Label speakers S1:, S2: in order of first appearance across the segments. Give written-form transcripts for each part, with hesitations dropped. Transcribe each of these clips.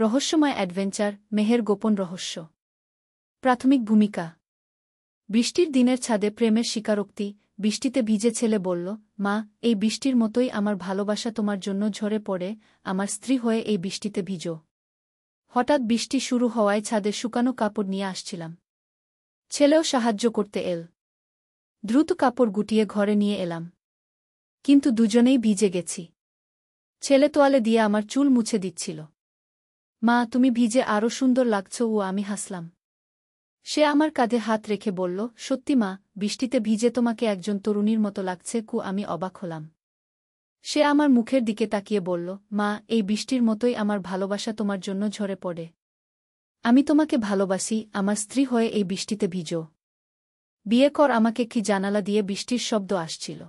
S1: রহস্যময় অ্যাডভেঞ্চার, মেহের গোপন রহস্য। প্রাথমিক ভূমিকা। বৃষ্টির দিনের ছাদে প্রেমের স্বীকারোক্তি। বৃষ্টিতে ভিজে ছেলে বলল, মা, এই বৃষ্টির মতোই আমার ভালোবাসা তোমার জন্য ঝরে পড়ে, আমার স্ত্রী হয়ে এই বৃষ্টিতে ভিজো। হঠাৎ বৃষ্টি শুরু হওয়ায় ছাদে শুকানো কাপড় নিয়ে আসছিলাম। ছেলেও সাহায্য করতে এল। দ্রুত কাপড় গুটিয়ে ঘরে নিয়ে এলাম। কিন্তু দুজনেই ভিজে গেছি। ছেলে তোয়ালে দিয়ে আমার চুল মুছে দিচ্ছিল। মা, তুমি ভিজে আরও সুন্দর লাগছ। ও আমি হাসলাম। সে আমার কাঁধে হাত রেখে বলল, সত্যি মা, বৃষ্টিতে ভিজে তোমাকে একজন তরুণীর মতো লাগছে। আমি অবাক হলাম। সে আমার মুখের দিকে তাকিয়ে বলল, মা, এই বৃষ্টির মতোই আমার ভালোবাসা তোমার জন্য ঝরে পড়ে। আমি তোমাকে ভালোবাসি, আমার স্ত্রী হয়ে এই বৃষ্টিতে ভিজো। বিয়ে কর আমাকে। কি জানালা দিয়ে বৃষ্টির শব্দ আসছিল।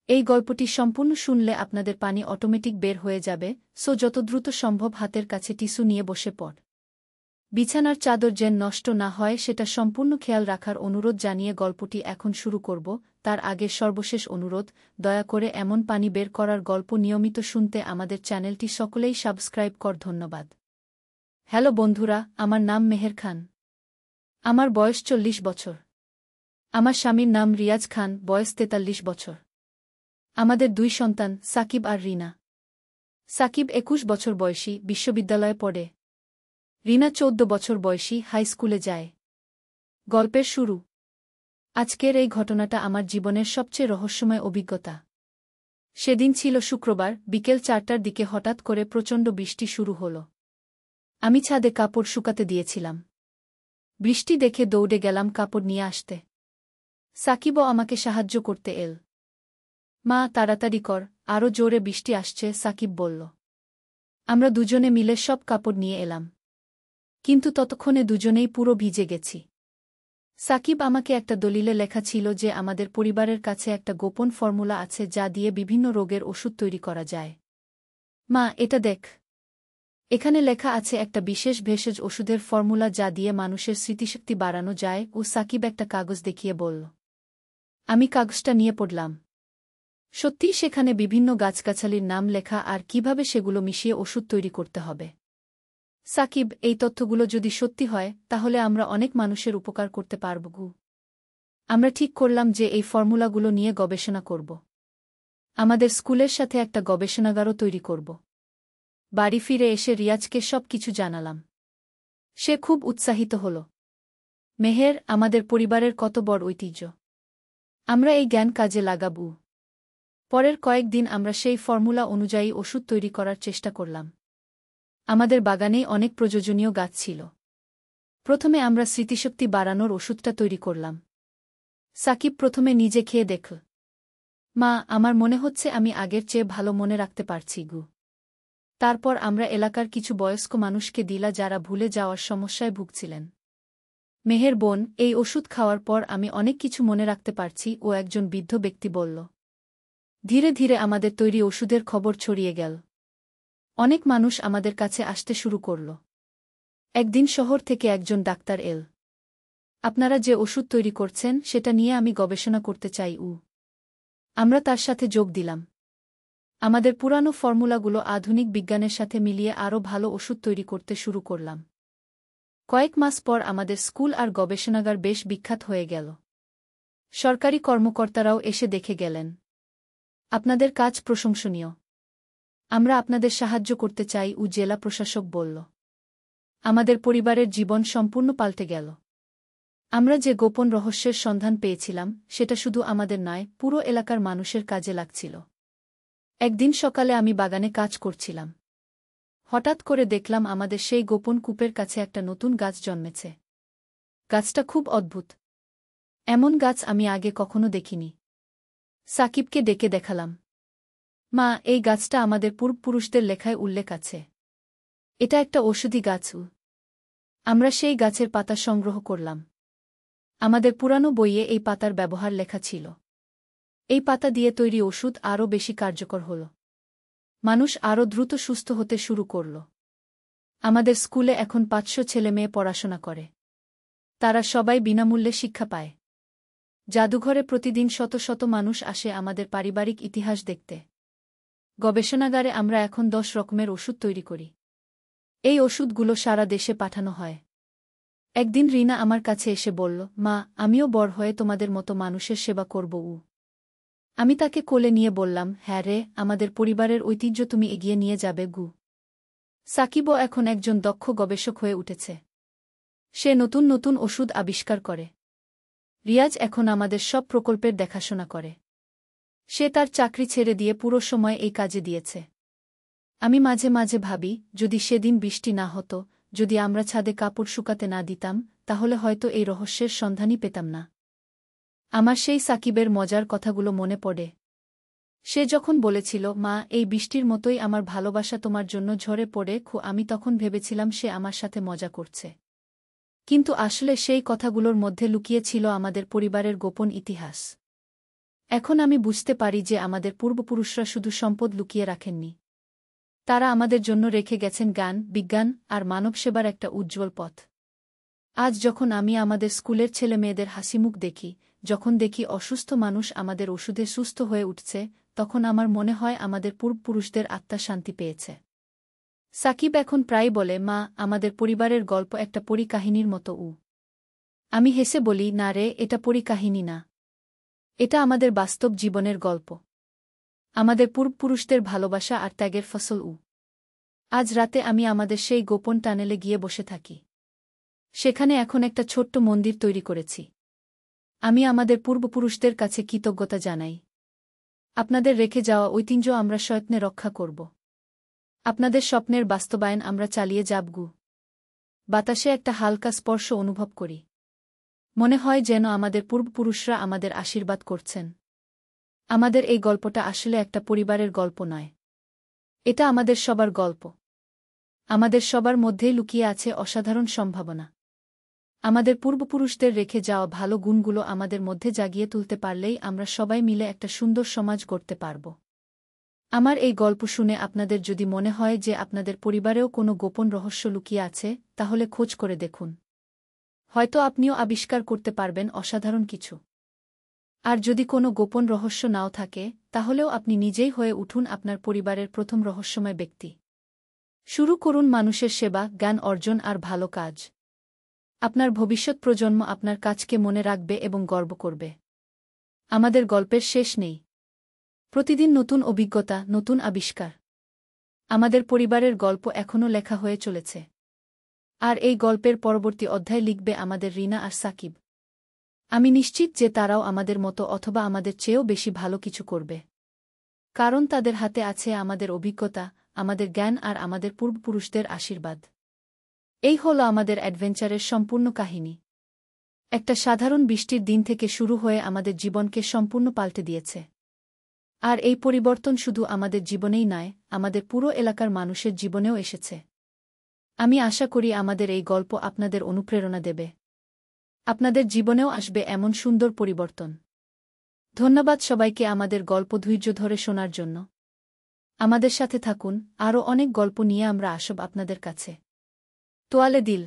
S1: এই গল্পটি সম্পূর্ণ শুনলে আপনাদের পানি অটোমেটিক বের হয়ে যাবে, যত দ্রুত সম্ভব হাতের কাছে টিস্যু নিয়ে বসে পড়। বিছানার চাদর যেন নষ্ট না হয় সেটা সম্পূর্ণ খেয়াল রাখার অনুরোধ জানিয়ে গল্পটি এখন শুরু করব। তার আগে সর্বশেষ অনুরোধ, দয়া করে এমন পানি বের করার গল্প নিয়মিত শুনতে আমাদের চ্যানেলটি সকলেই সাবস্ক্রাইব কর। ধন্যবাদ। হ্যালো বন্ধুরা, আমার নাম মেহের খান। আমার বয়স 40 বছর। আমার স্বামীর নাম রিয়াজ খান, বয়স 43 বছর। আমাদের 2 সন্তান, সাকিব আর রিনা। সাকিব 21 বছর বয়সী, বিশ্ববিদ্যালয়ে পড়ে। রিনা 14 বছর বয়সী, হাই স্কুলে যায়। গল্পের শুরু। আজকের এই ঘটনাটা আমার জীবনের সবচেয়ে রহস্যময় অভিজ্ঞতা। সেদিন ছিল শুক্রবার, বিকেল 4টার দিকে হঠাৎ করে প্রচণ্ড বৃষ্টি শুরু হল। আমি ছাদে কাপড় শুকাতে দিয়েছিলাম। বৃষ্টি দেখে দৌড়ে গেলাম কাপড় নিয়ে আসতে। সাকিবও আমাকে সাহায্য করতে এল। মা, তাড়াতাড়ি কর, আরও জোরে বৃষ্টি আসছে, সাকিব বলল। আমরা দুজনে মিলে সব কাপড় নিয়ে এলাম। কিন্তু ততক্ষণে দুজনেই পুরো ভিজে গেছি। সাকিব আমাকে একটা দলিলে লেখা ছিল যে আমাদের পরিবারের কাছে একটা গোপন ফর্মুলা আছে যা দিয়ে বিভিন্ন রোগের ওষুধ তৈরি করা যায়। মা, এটা দেখ। এখানে লেখা আছে একটা বিশেষ ভেষজ ওষুধের ফর্মুলা যা দিয়ে মানুষের স্মৃতিশক্তি বাড়ানো যায়। সাকিব একটা কাগজ দেখিয়ে বলল। আমি কাগজটা নিয়ে পড়লাম। সত্যিই সেখানে বিভিন্ন গাছগাছালির নাম লেখা আর কিভাবে সেগুলো মিশিয়ে ওষুধ তৈরি করতে হবে। সাকিব, এই তথ্যগুলো যদি সত্যি হয় তাহলে আমরা অনেক মানুষের উপকার করতে পারব। আমরা ঠিক করলাম যে এই ফর্মুলাগুলো নিয়ে গবেষণা করব। আমাদের স্কুলের সাথে একটা গবেষণাগারও তৈরি করব। বাড়ি ফিরে এসে রিয়াজকে সব কিছু জানালাম। সে খুব উৎসাহিত হল। মেহের, আমাদের পরিবারের কত বড় ঐতিহ্য। আমরা এই জ্ঞান কাজে লাগাব। পরের কয়েকদিন আমরা সেই ফর্মুলা অনুযায়ী ওষুধ তৈরি করার চেষ্টা করলাম। আমাদের বাগানেই অনেক প্রয়োজনীয় গাছ ছিল। প্রথমে আমরা স্মৃতিশক্তি বাড়ানোর ওষুধটা তৈরি করলাম। সাকিব প্রথমে নিজে খেয়ে দেখল। মা, আমার মনে হচ্ছে আমি আগের চেয়ে ভালো মনে রাখতে পারছি। তারপর আমরা এলাকার কিছু বয়স্ক মানুষকে দিলা যারা ভুলে যাওয়ার সমস্যায় ভুগছিলেন। মেহের বোন, এই ওষুধ খাওয়ার পর আমি অনেক কিছু মনে রাখতে পারছি, ও একজন বৃদ্ধ ব্যক্তি বলল। ধীরে ধীরে আমাদের তৈরি ওষুধের খবর ছড়িয়ে গেল। অনেক মানুষ আমাদের কাছে আসতে শুরু করল। একদিন শহর থেকে একজন ডাক্তার এল। আপনারা যে ওষুধ তৈরি করছেন সেটা নিয়ে আমি গবেষণা করতে চাই। আমরা তার সাথে যোগ দিলাম। আমাদের পুরানো ফর্মুলাগুলো আধুনিক বিজ্ঞানের সাথে মিলিয়ে আরও ভালো ওষুধ তৈরি করতে শুরু করলাম। কয়েক মাস পর আমাদের স্কুল আর গবেষণাগার বেশ বিখ্যাত হয়ে গেল। সরকারি কর্মকর্তারাও এসে দেখে গেলেন। আপনাদের কাজ প্রশংসনীয়। আমরা আপনাদের সাহায্য করতে চাই, জেলা প্রশাসক বলল। আমাদের পরিবারের জীবন সম্পূর্ণ পাল্টে গেল। আমরা যে গোপন রহস্যের সন্ধান পেয়েছিলাম সেটা শুধু আমাদের নয়, পুরো এলাকার মানুষের কাজে লাগছিল। একদিন সকালে আমি বাগানে কাজ করছিলাম। হঠাৎ করে দেখলাম আমাদের সেই গোপন কূপের কাছে একটা নতুন গাছ জন্মেছে। গাছটা খুব অদ্ভুত। এমন গাছ আমি আগে কখনো দেখিনি। সাকিবকে ডেকে দেখালাম। মা, এই গাছটা আমাদের পূর্বপুরুষদের লেখায় উল্লেখ আছে। এটা একটা ঔষধি গাছ। আমরা সেই গাছের পাতা সংগ্রহ করলাম। আমাদের পুরানো বইয়ে এই পাতার ব্যবহার লেখা ছিল। এই পাতা দিয়ে তৈরি ওষুধ আরও বেশি কার্যকর হল। মানুষ আরও দ্রুত সুস্থ হতে শুরু করল। আমাদের স্কুলে এখন 500 ছেলেমেয়ে পড়াশোনা করে। তারা সবাই বিনামূল্যে শিক্ষা পায়। জাদুঘরে প্রতিদিন শত শত মানুষ আসে আমাদের পারিবারিক ইতিহাস দেখতে। গবেষণাগারে আমরা এখন 10 রকমের ওষুধ তৈরি করি। এই ওষুধগুলো সারা দেশে পাঠানো হয়। একদিন রিনা আমার কাছে এসে বলল, মা, আমিও বড় হয়ে তোমাদের মতো মানুষের সেবা করব। আমি তাকে কোলে নিয়ে বললাম, হ্যাঁ রে, আমাদের পরিবারের ঐতিহ্য তুমি এগিয়ে নিয়ে যাবে গু। সাকিবও এখন একজন দক্ষ গবেষক হয়ে উঠেছে। সে নতুন নতুন ওষুধ আবিষ্কার করে। রিয়াজ এখন আমাদের সব প্রকল্পের দেখাশোনা করে। সে তার চাকরি ছেড়ে দিয়ে পুরো সময় এই কাজে দিয়েছে। আমি মাঝে মাঝে ভাবি, যদি সেদিন বৃষ্টি না হতো, যদি আমরা ছাদে কাপড় শুকাতে না দিতাম, তাহলে হয়তো এই রহস্যের সন্ধানই পেতাম না। আমার সেই সাকিবের মজার কথাগুলো মনে পড়ে। সে যখন বলেছিল, মা, এই বৃষ্টির মতোই আমার ভালোবাসা তোমার জন্য ঝরে পড়ে, আমি তখন ভেবেছিলাম সে আমার সাথে মজা করছে। কিন্তু আসলে সেই কথাগুলোর মধ্যে লুকিয়ে ছিল আমাদের পরিবারের গোপন ইতিহাস। এখন আমি বুঝতে পারি যে আমাদের পূর্বপুরুষরা শুধু সম্পদ লুকিয়ে রাখেননি। তারা আমাদের জন্য রেখে গেছেন জ্ঞান, বিজ্ঞান আর মানবসেবার একটা উজ্জ্বল পথ। আজ যখন আমি আমাদের স্কুলের ছেলেমেয়েদের হাসিমুখ দেখি, যখন দেখি অসুস্থ মানুষ আমাদের ওষুধে সুস্থ হয়ে উঠছে, তখন আমার মনে হয় আমাদের পূর্বপুরুষদের আত্মা শান্তি পেয়েছে। সাকিব এখন প্রায় বলে, মা, আমাদের পরিবারের গল্প একটা পরীকাহিনীর মতো। আমি হেসে বলি, না রে, এটা পরীকাহিনী না। এটা আমাদের বাস্তব জীবনের গল্প। আমাদের পূর্বপুরুষদের ভালোবাসা আর ত্যাগের ফসল। আজ রাতে আমি আমাদের সেই গোপন টানেলে গিয়ে বসে থাকি। সেখানে এখন একটা ছোট্ট মন্দির তৈরি করেছি। আমি আমাদের পূর্বপুরুষদের কাছে কৃতজ্ঞতা জানাই। আপনাদের রেখে যাওয়া ঐতিহ্য আমরা সযত্নে রক্ষা করব। আপনাদের স্বপ্নের বাস্তবায়ন আমরা চালিয়ে যাবগু। বাতাসে একটা হালকা স্পর্শ অনুভব করি। মনে হয় যেন আমাদের পূর্বপুরুষরা আমাদের আশীর্বাদ করছেন। আমাদের এই গল্পটা আসলে একটা পরিবারের গল্প নয়। এটা আমাদের সবার গল্প। আমাদের সবার মধ্যেই লুকিয়ে আছে অসাধারণ সম্ভাবনা। আমাদের পূর্বপুরুষদের রেখে যাওয়া ভালো গুণগুলো আমাদের মধ্যে জাগিয়ে তুলতে পারলেই আমরা সবাই মিলে একটা সুন্দর সমাজ গড়তে পারব। আমার এই গল্প শুনে আপনাদের যদি মনে হয় যে আপনাদের পরিবারেও কোনো গোপন রহস্য লুকিয়ে আছে, তাহলে খোঁজ করে দেখুন। হয়তো আপনিও আবিষ্কার করতে পারবেন অসাধারণ কিছু। আর যদি কোনো গোপন রহস্য নাও থাকে, তাহলেও আপনি নিজেই হয়ে উঠুন আপনার পরিবারের প্রথম রহস্যময় ব্যক্তি। শুরু করুন মানুষের সেবা, জ্ঞান অর্জন আর ভালো কাজ। আপনার ভবিষ্যৎ প্রজন্ম আপনার কাজকে মনে রাখবে এবং গর্ব করবে। আমাদের গল্পের শেষ নেই। প্রতিদিন নতুন অভিজ্ঞতা, নতুন আবিষ্কার। আমাদের পরিবারের গল্প এখনও লেখা হয়ে চলেছে। আর এই গল্পের পরবর্তী অধ্যায় লিখবে আমাদের রিনা আর সাকিব। আমি নিশ্চিত যে তারাও আমাদের মতো অথবা আমাদের চেয়েও বেশি ভালো কিছু করবে। কারণ তাদের হাতে আছে আমাদের অভিজ্ঞতা, আমাদের জ্ঞান আর আমাদের পূর্বপুরুষদের আশীর্বাদ। এই হল আমাদের অ্যাডভেঞ্চারের সম্পূর্ণ কাহিনী। একটা সাধারণ বৃষ্টির দিন থেকে শুরু হয়ে আমাদের জীবনকে সম্পূর্ণ পাল্টে দিয়েছে। আর এই পরিবর্তন শুধু আমাদের জীবনেই নয়, আমাদের পুরো এলাকার মানুষের জীবনেও এসেছে। আমি আশা করি আমাদের এই গল্প আপনাদের অনুপ্রেরণা দেবে। আপনাদের জীবনেও আসবে এমন সুন্দর পরিবর্তন। ধন্যবাদ সবাইকে আমাদের গল্প ধৈর্য ধরে শোনার জন্য। আমাদের সাথে থাকুন, আরও অনেক গল্প নিয়ে আমরা আসব আপনাদের কাছে। তোয়ালে দিল।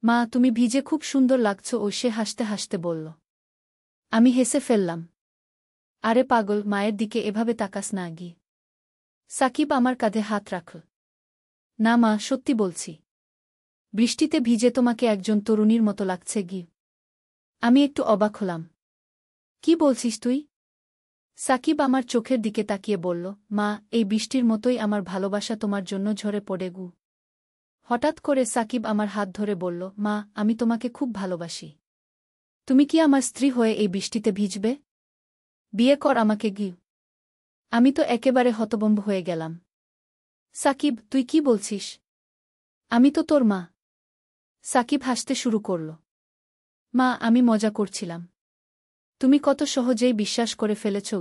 S1: মা, তুমি ভিজে খুব সুন্দর লাগছো, ও সে হাসতে হাসতে বলল। আমি হেসে ফেললাম। আরে পাগল, মায়ের দিকে এভাবে তাকাস না গি। সাকিব আমার কাঁধে হাত রাখল। না মা, সত্যি বলছি। বৃষ্টিতে ভিজে তোমাকে একজন তরুণীর মতো লাগছে গি। আমি একটু অবাক হলাম। কি বলছিস তুই? সাকিব আমার চোখের দিকে তাকিয়ে বলল, মা, এই বৃষ্টির মতোই আমার ভালোবাসা তোমার জন্য ঝরে পড়ে গু। হঠাৎ করে সাকিব আমার হাত ধরে বলল, মা, আমি তোমাকে খুব ভালোবাসি। তুমি কি আমার স্ত্রী হয়ে এই বৃষ্টিতে ভিজবে? বিয়ে কর আমাকে গি। আমি তো একেবারে হতভম্ব হয়ে গেলাম। সাকিব, তুই কি বলছিস? আমি তো তোর মা। সাকিব হাসতে শুরু করল। মা, আমি মজা করছিলাম। তুমি কত সহজেই বিশ্বাস করে ফেলেছ।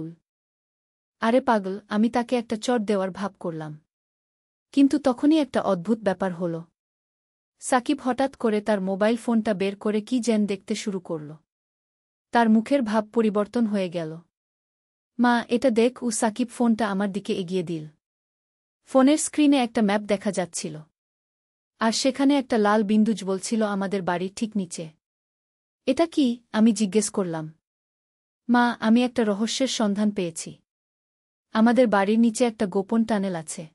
S1: আরে পাগল, আমি তাকে একটা চড় দেওয়ার ভাব করলাম। কিন্তু তখনই একটা অদ্ভুত ব্যাপার হল। সাকিব হঠাৎ করে তার মোবাইল ফোনটা বের করে কি যেন দেখতে শুরু করল। তার মুখের ভাব পরিবর্তন হয়ে গেল। মা, এটা দেখ। সাকিব ফোনটা আমার দিকে এগিয়ে দিল। ফোনের স্ক্রিনে একটা ম্যাপ দেখা যাচ্ছিল। আর সেখানে একটা লাল বিন্দু জ্বলছিল আমাদের বাড়ির ঠিক নিচে। এটা কি? আমি জিজ্ঞেস করলাম। মা, আমি একটা রহস্যের সন্ধান পেয়েছি। আমাদের বাড়ির নিচে একটা গোপন টানেল আছে।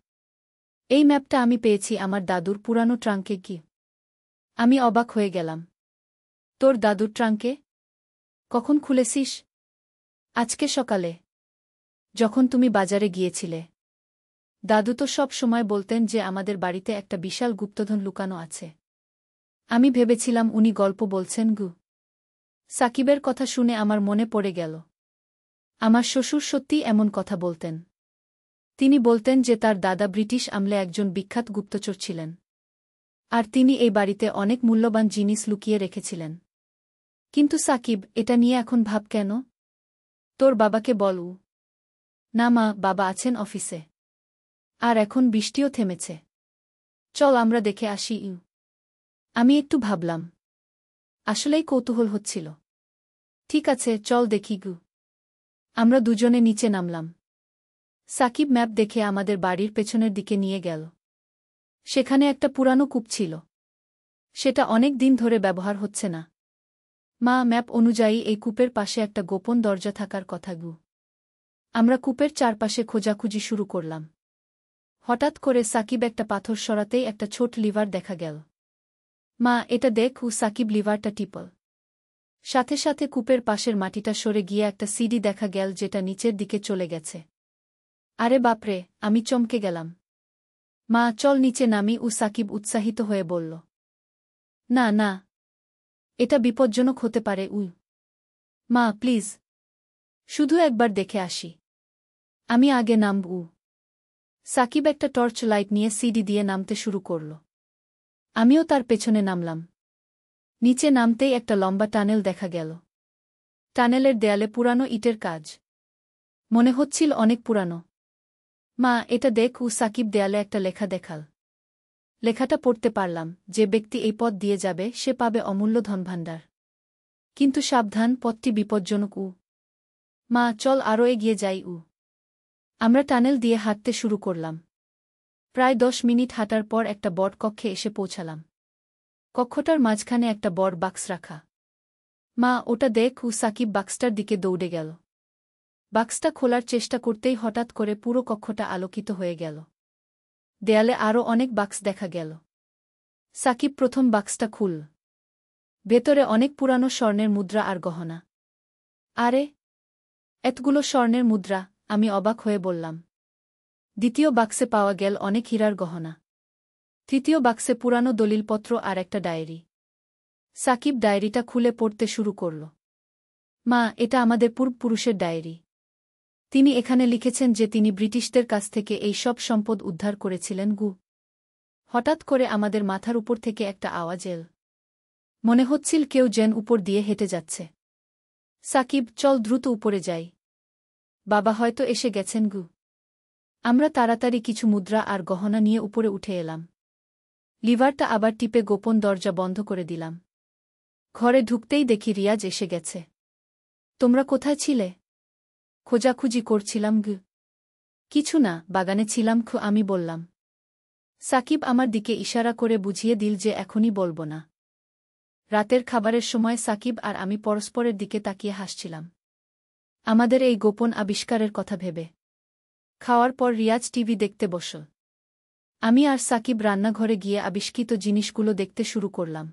S1: এই ম্যাপটা আমি পেয়েছি আমার দাদুর পুরানো ট্রাঙ্কে কি। আমি অবাক হয়ে গেলাম। তোর দাদুর ট্রাঙ্কে? কখন খুলেছিস? আজকে সকালে, যখন তুমি বাজারে গিয়েছিলে। দাদু তো সব সময় বলতেন যে আমাদের বাড়িতে একটা বিশাল গুপ্তধন লুকানো আছে। আমি ভেবেছিলাম উনি গল্প বলছেন গু। সাকিবের কথা শুনে আমার মনে পড়ে গেল। আমার শ্বশুর সত্যিই এমন কথা বলতেন। তিনি বলতেন যে তার দাদা ব্রিটিশ আমলে একজন বিখ্যাত গুপ্তচর ছিলেন। আর তিনি এই বাড়িতে অনেক মূল্যবান জিনিস লুকিয়ে রেখেছিলেন। কিন্তু সাকিব, এটা নিয়ে এখন ভাব কেন? তোর বাবাকে বলু। না মা, বাবা আছেন অফিসে। আর এখন বৃষ্টিও থেমেছে। চল আমরা দেখে আসি। আমি একটু ভাবলাম। আসলেই কৌতূহল হচ্ছিল। ঠিক আছে, চল দেখি গু। আমরা দুজনে নিচে নামলাম। সাকিব ম্যাপ দেখে আমাদের বাড়ির পেছনের দিকে নিয়ে গেল। সেখানে একটা পুরানো কূপ ছিল। সেটা অনেক দিন ধরে ব্যবহার হচ্ছে না। মা, ম্যাপ অনুযায়ী এই কূপের পাশে একটা গোপন দরজা থাকার কথা গু। আমরা কূপের চারপাশে খোঁজাখুঁজি শুরু করলাম। হঠাৎ করে সাকিব একটা পাথর সরাতেই একটা ছোট লিভার দেখা গেল। মা, এটা দেখ। সাকিব লিভারটা টিপল। সাথে সাথে কূপের পাশের মাটিটা সরে গিয়ে একটা সিডি দেখা গেল যেটা নিচের দিকে চলে গেছে। আরে বাপরে, আমি চমকে গেলাম। মা, চল নিচে নামি। সাকিব উৎসাহিত হয়ে বলল। না না, এটা বিপজ্জনক হতে পারে। মা প্লিজ, শুধু একবার দেখে আসি। আমি আগে নামব। সাকিব একটা টর্চ লাইট নিয়ে সিডি দিয়ে নামতে শুরু করল। আমিও তার পেছনে নামলাম। নিচে নামতেই একটা লম্বা টানেল দেখা গেল। টানেলের দেয়ালে পুরানো ইটের কাজ। মনে হচ্ছিল অনেক পুরানো। মা, এটা দেখ। সাকিব দেয়ালে একটা লেখা দেখাল। লেখাটা পড়তে পারলাম, যে ব্যক্তি এই পথ দিয়ে যাবে সে পাবে অমূল্য ধনভাণ্ডার। কিন্তু সাবধান, পথটি বিপজ্জনক। মা, চল আরও এগিয়ে যাই। আমরা টানেল দিয়ে হাঁটতে শুরু করলাম। প্রায় 10 মিনিট হাঁটার পর একটা বড় কক্ষে এসে পৌঁছালাম। কক্ষটার মাঝখানে একটা বড় বাক্স রাখা। মা, ওটা দেখ। সাকিব বাক্সটার দিকে দৌড়ে গেল। বাক্সটা খোলার চেষ্টা করতেই হঠাৎ করে পুরো কক্ষটা আলোকিত হয়ে গেল। দেয়ালে আরও অনেক বাক্স দেখা গেল। সাকিব প্রথম বাক্সটা খুলল। ভেতরে অনেক পুরানো স্বর্ণের মুদ্রা আর গহনা। আরে, এতগুলো স্বর্ণের মুদ্রা! আমি অবাক হয়ে বললাম। দ্বিতীয় বাক্সে পাওয়া গেল অনেক হীরার গহনা। তৃতীয় বাক্সে পুরানো দলিলপত্র আর একটা ডায়েরি। সাকিব ডায়েরিটা খুলে পড়তে শুরু করল। মা, এটা আমাদের পূর্বপুরুষের ডায়েরি। তিনি এখানে লিখেছেন যে তিনি ব্রিটিশদের কাছ থেকে এই সব সম্পদ উদ্ধার করেছিলেন। হঠাৎ করে আমাদের মাথার উপর থেকে একটা আওয়াজ এল। মনে হচ্ছিল কেউ যেন উপর দিয়ে হেঁটে যাচ্ছে। সাকিব, চল দ্রুত উপরে যাই। বাবা হয়তো এসে গেছেন। আমরা তাড়াতাড়ি কিছু মুদ্রা আর গহনা নিয়ে উপরে উঠে এলাম। লিভারটা আবার টিপে গোপন দরজা বন্ধ করে দিলাম। ঘরে ঢুকতেই দেখি রিয়াজ এসে গেছে। তোমরা কোথায় ছিলে? খোঁজাখুঁজি করছিলাম। কিছু না, বাগানে ছিলাম। আমি বললাম। সাকিব আমার দিকে ইশারা করে বুঝিয়ে দিল যে এখনই বলব না। রাতের খাবারের সময় সাকিব আর আমি পরস্পরের দিকে তাকিয়ে হাসছিলাম, আমাদের এই গোপন আবিষ্কারের কথা ভেবে। খাওয়ার পর রিয়াজ টিভি দেখতে বসল। আমি আর সাকিব রান্নাঘরে গিয়ে আবিষ্কৃত জিনিসগুলো দেখতে শুরু করলাম।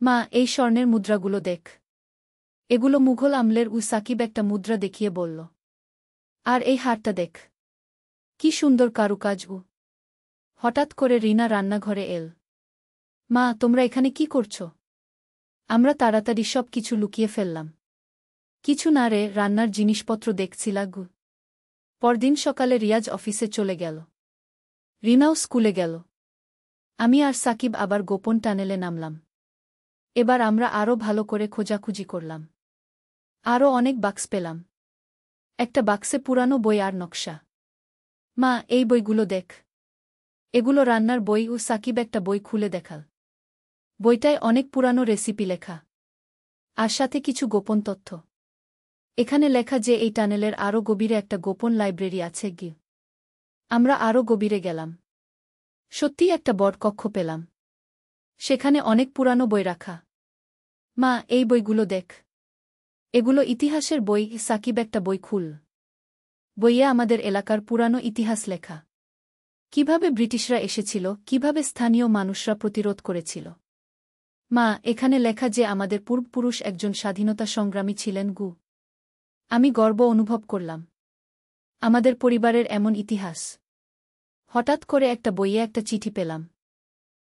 S1: মা, এই স্বর্ণের মুদ্রাগুলো দেখ। এগুলো মুঘল আমলের। সাকিব একটা মুদ্রা দেখিয়ে বলল। আর এই হারটা দেখ, কি সুন্দর কারুকাজ। হঠাৎ করে রিনা রান্নাঘরে এল। মা, তোমরা এখানে কি করছ? আমরা তাড়াতাড়ি সব কিছু লুকিয়ে ফেললাম। কিছু না রে, রান্নার জিনিসপত্র দেখছিলা। পরদিন সকালে রিয়াজ অফিসে চলে গেল। রিনাও স্কুলে গেল। আমি আর সাকিব আবার গোপন টানেলে নামলাম। এবার আমরা আরও ভালো করে খোঁজাখুঁজি করলাম। আরও অনেক বাক্স পেলাম। একটা বাক্সে পুরানো বই আর নকশা। মা, এই বইগুলো দেখ। এগুলো রান্নার বই। সাকিব একটা বই খুলে দেখাল। বইটায় অনেক পুরানো রেসিপি লেখা, আর সাথে কিছু গোপন তথ্য। এখানে লেখা যে এই টানেলের আরও গভীরে একটা গোপন লাইব্রেরি আছে। আমরা আরও গভীরে গেলাম। সত্যিই একটা বড় কক্ষ পেলাম। সেখানে অনেক পুরানো বই রাখা। মা, এই বইগুলো দেখ। এগুলো ইতিহাসের বই। সাকিব একটা বই খুল। বইয়ে আমাদের এলাকার পুরানো ইতিহাস লেখা। কিভাবে ব্রিটিশরা এসেছিল, কিভাবে স্থানীয় মানুষরা প্রতিরোধ করেছিল। মা, এখানে লেখা যে আমাদের পূর্বপুরুষ একজন স্বাধীনতা সংগ্রামী ছিলেন গু। আমি গর্ব অনুভব করলাম। আমাদের পরিবারের এমন ইতিহাস। হঠাৎ করে একটা বইয়ে একটা চিঠি পেলাম।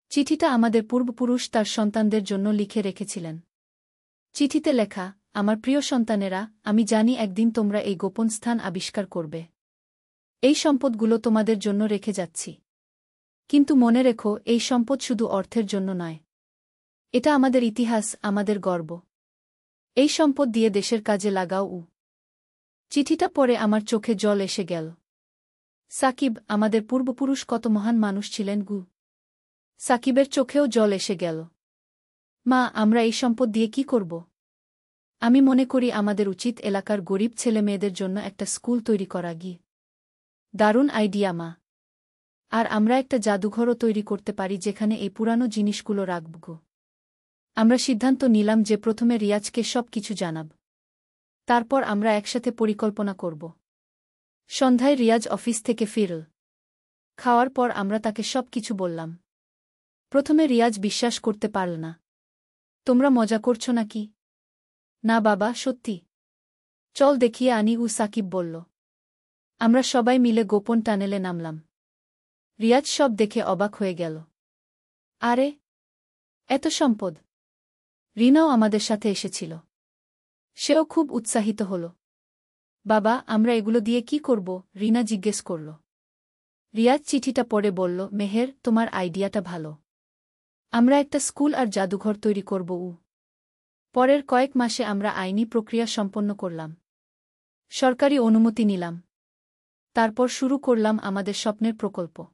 S1: চিঠিটা আমাদের পূর্বপুরুষ তার সন্তানদের জন্য লিখে রেখেছিলেন। চিঠিতে লেখা, আমার প্রিয় সন্তানেরা, আমি জানি একদিন তোমরা এই গোপন স্থান আবিষ্কার করবে। এই সম্পদগুলো তোমাদের জন্য রেখে যাচ্ছি। কিন্তু মনে রেখো, এই সম্পদ শুধু অর্থের জন্য নয়। এটা আমাদের ইতিহাস, আমাদের গর্ব। এই সম্পদ দিয়ে দেশের কাজে লাগাও। চিঠিটা পড়ে আমার চোখে জল এসে গেল। সাকিব, আমাদের পূর্বপুরুষ কত মহান মানুষ ছিলেন গু। সাকিবের চোখেও জল এসে গেল। মা, আমরা এই সম্পদ দিয়ে কি করব? আমি মনে করি আমাদের উচিত এলাকার গরিব ছেলেমেয়েদের জন্য একটা স্কুল তৈরি করা। গিয়ে দারুণ আইডিয়া মা। আর আমরা একটা জাদুঘরও তৈরি করতে পারি যেখানে এই পুরানো জিনিসগুলো রাখব। আমরা সিদ্ধান্ত নিলাম যে প্রথমে রিয়াজকে সব কিছু জানাব। তারপর আমরা একসাথে পরিকল্পনা করব। সন্ধ্যায় রিয়াজ অফিস থেকে ফিরল। খাওয়ার পর আমরা তাকে সব কিছু বললাম। প্রথমে রিয়াজ বিশ্বাস করতে পারল না। তোমরা মজা করছো নাকি? না বাবা, সত্যি। চল দেখিয়ে আনি, সাকিব বলল। আমরা সবাই মিলে গোপন টানেলে নামলাম। রিয়াজ সব দেখে অবাক হয়ে গেল। আরে, এত সম্পদ! রিনাও আমাদের সাথে এসেছিল। সেও খুব উৎসাহিত হল। বাবা, আমরা এগুলো দিয়ে কি করব? রিনা জিজ্ঞেস করল। রিয়াজ চিঠিটা পড়ে বলল, মেহের, তোমার আইডিয়াটা ভালো। আমরা একটা স্কুল আর জাদুঘর তৈরি করব। পরের কয়েক মাসে আমরা আইনি প্রক্রিয়া সম্পন্ন করলাম। সরকারি অনুমতি নিলাম। তারপর শুরু করলাম আমাদের স্বপ্নের প্রকল্প।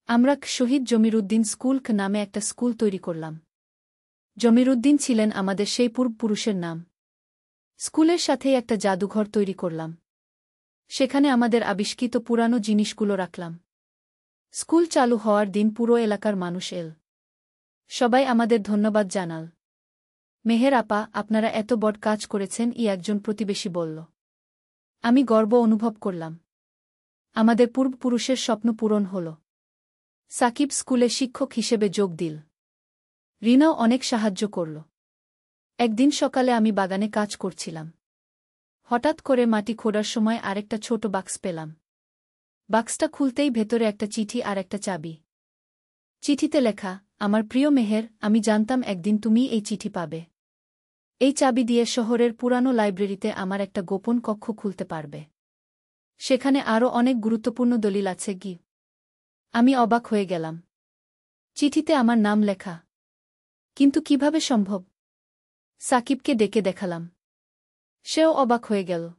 S1: আমরা শহীদ জমিরুদ্দিন স্কুল নামে একটা স্কুল তৈরি করলাম। জমিরুদ্দিন ছিলেন আমাদের সেই পূর্বপুরুষের নাম। স্কুলের সাথেই একটা জাদুঘর তৈরি করলাম। সেখানে আমাদের আবিষ্কৃত পুরানো জিনিসগুলো রাখলাম। স্কুল চালু হওয়ার দিন পুরো এলাকার মানুষ এল। সবাই আমাদের ধন্যবাদ জানাল। মেহের আপা, আপনারা এত বড় কাজ করেছেন, একজন প্রতিবেশী বলল। আমি গর্ব অনুভব করলাম। আমাদের পূর্বপুরুষের স্বপ্ন পূরণ হল। সাকিব স্কুলে শিক্ষক হিসেবে যোগ দিল। রিনাও অনেক সাহায্য করল। একদিন সকালে আমি বাগানে কাজ করছিলাম। হঠাৎ করে মাটি খোঁড়ার সময় আরেকটা ছোট বাক্স পেলাম। বাক্সটা খুলতেই ভেতরে একটা চিঠি আর একটা চাবি। চিঠিতে লেখা, আমার প্রিয় মেহের, আমি জানতাম একদিন তুমি এই চিঠি পাবে। এই চাবি দিয়ে শহরের পুরানো লাইব্রেরিতে আমার একটা গোপন কক্ষ খুলতে পারবে। সেখানে আরও অনেক গুরুত্বপূর্ণ দলিল আছে। গি আমি অবাক হয়ে গেলাম। চিঠিতে আমার নাম লেখা। কিন্তু কিভাবে সম্ভব? সাকিবকে ডেকে দেখালাম। সেও অবাক হয়ে গেল।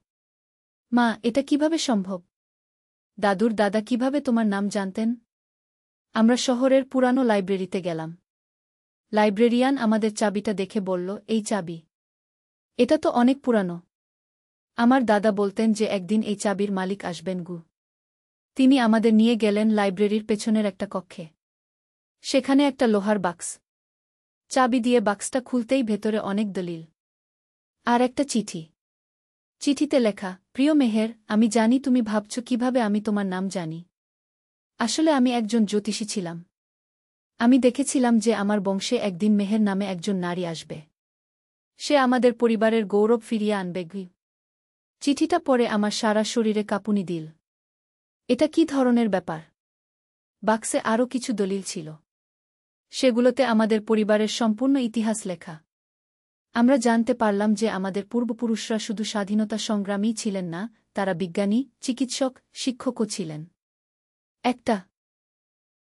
S1: মা, এটা কিভাবে সম্ভব? দাদুর দাদা কিভাবে তোমার নাম জানতেন? আমরা শহরের পুরানো লাইব্রেরিতে গেলাম। লাইব্রেরিয়ান আমাদের চাবিটা দেখে বলল, এই চাবি? এটা তো অনেক পুরানো। আমার দাদা বলতেন যে একদিন এই চাবির মালিক আসবেন গু। তিনি আমাদের নিয়ে গেলেন লাইব্রেরির পেছনের একটা কক্ষে। সেখানে একটা লোহার বাক্স। চাবি দিয়ে বাক্সটা খুলতেই ভেতরে অনেক দলিল। আর একটা চিঠি। চিঠিতে লেখা, প্রিয় মেহের, আমি জানি তুমি ভাবছ কিভাবে আমি তোমার নাম জানি। আসলে আমি একজন জ্যোতিষী ছিলাম। আমি দেখেছিলাম যে আমার বংশে একদিন মেহের নামে একজন নারী আসবে। সে আমাদের পরিবারের গৌরব ফিরিয়ে আনবে। চিঠিটা পড়ে আমার সারা শরীরে কাঁপুনি দিল। এটা কি ধরনের ব্যাপার? বাক্সে আরও কিছু দলিল ছিল। সেগুলোতে আমাদের পরিবারের সম্পূর্ণ ইতিহাস লেখা। আমরা জানতে পারলাম যে আমাদের পূর্বপুরুষরা শুধু স্বাধীনতা সংগ্রামী ছিলেন না, তারা বিজ্ঞানী, চিকিৎসক, শিক্ষকও ছিলেন। একটা